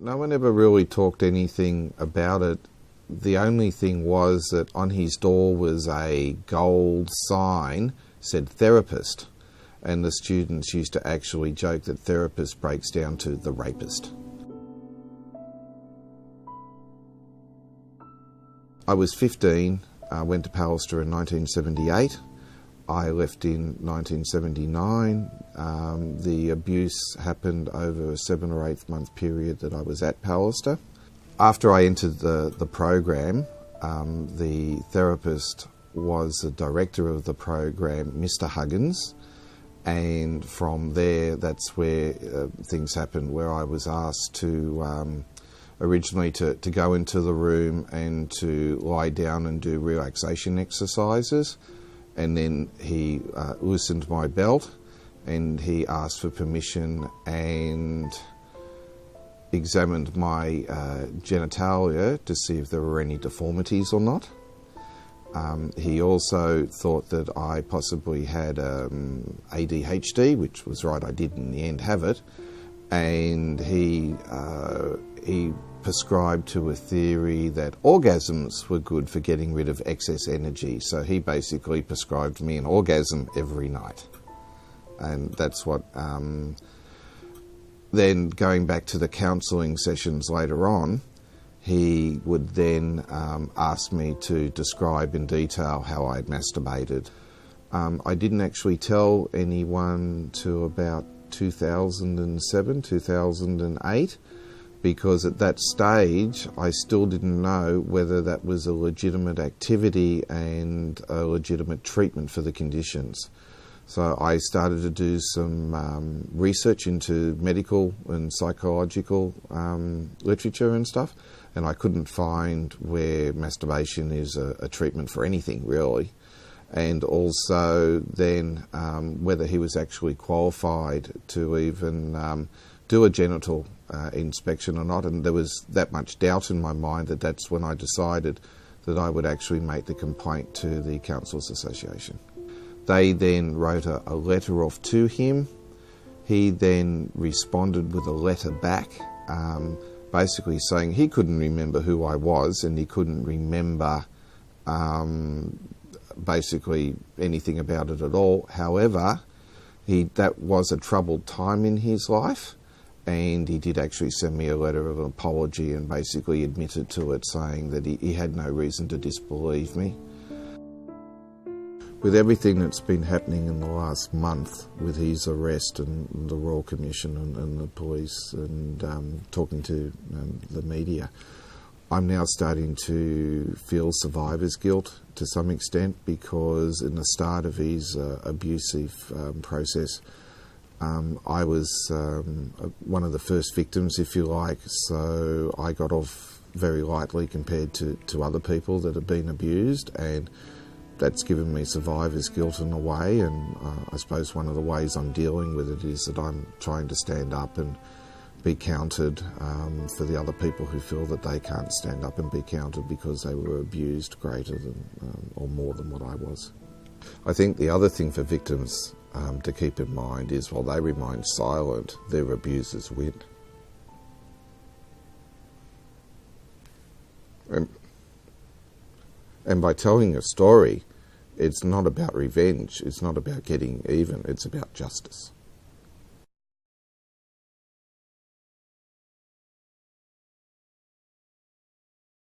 No one ever really talked anything about it. The only thing was that on his door was a gold sign, said therapist, and the students used to actually joke that therapist breaks down to the rapist. I was 15, went to Pallister in 1978. I left in 1979. The abuse happened over a 7 or 8 month period that I was at Pallister. After I entered the program, the therapist was the director of the program, Mr. Huggins, and from there that's where things happened, where I was asked to originally to go into the room and to lie down and do relaxation exercises. And then he loosened my belt and he asked for permission and examined my genitalia to see if there were any deformities or not. He also thought that I possibly had ADHD, which was right, I did in the end have it, and he prescribed to a theory that orgasms were good for getting rid of excess energy. So he basically prescribed me an orgasm every night. And that's what, then going back to the counselling sessions later on, he would then ask me to describe in detail how I'd masturbated. I didn't actually tell anyone till about 2007, 2008, because at that stage I still didn't know whether that was a legitimate activity and a legitimate treatment for the conditions. So I started to do some research into medical and psychological literature and stuff, and I couldn't find where masturbation is a treatment for anything really. And also then whether he was actually qualified to even do a genital inspection or not, and there was that much doubt in my mind that that's when I decided that I would actually make the complaint to the Counsellors Association. They then wrote a letter off to him. He then responded with a letter back, basically saying he couldn't remember who I was and he couldn't remember basically anything about it at all. However, that was a troubled time in his life, and he did actually send me a letter of apology and basically admitted to it, saying that he had no reason to disbelieve me. With everything that's been happening in the last month with his arrest and the Royal Commission and the police and talking to the media, I'm now starting to feel survivor's guilt to some extent, because in the start of his abusive process, I was one of the first victims, if you like, so I got off very lightly compared to other people that have been abused, and that's given me survivor's guilt in a way. And I suppose one of the ways I'm dealing with it is that I'm trying to stand up and be counted for the other people who feel that they can't stand up and be counted because they were abused greater than or more than what I was. I think the other thing for victims to keep in mind is while they remain silent, their abusers win. And by telling a story, it's not about revenge, it's not about getting even, it's about justice.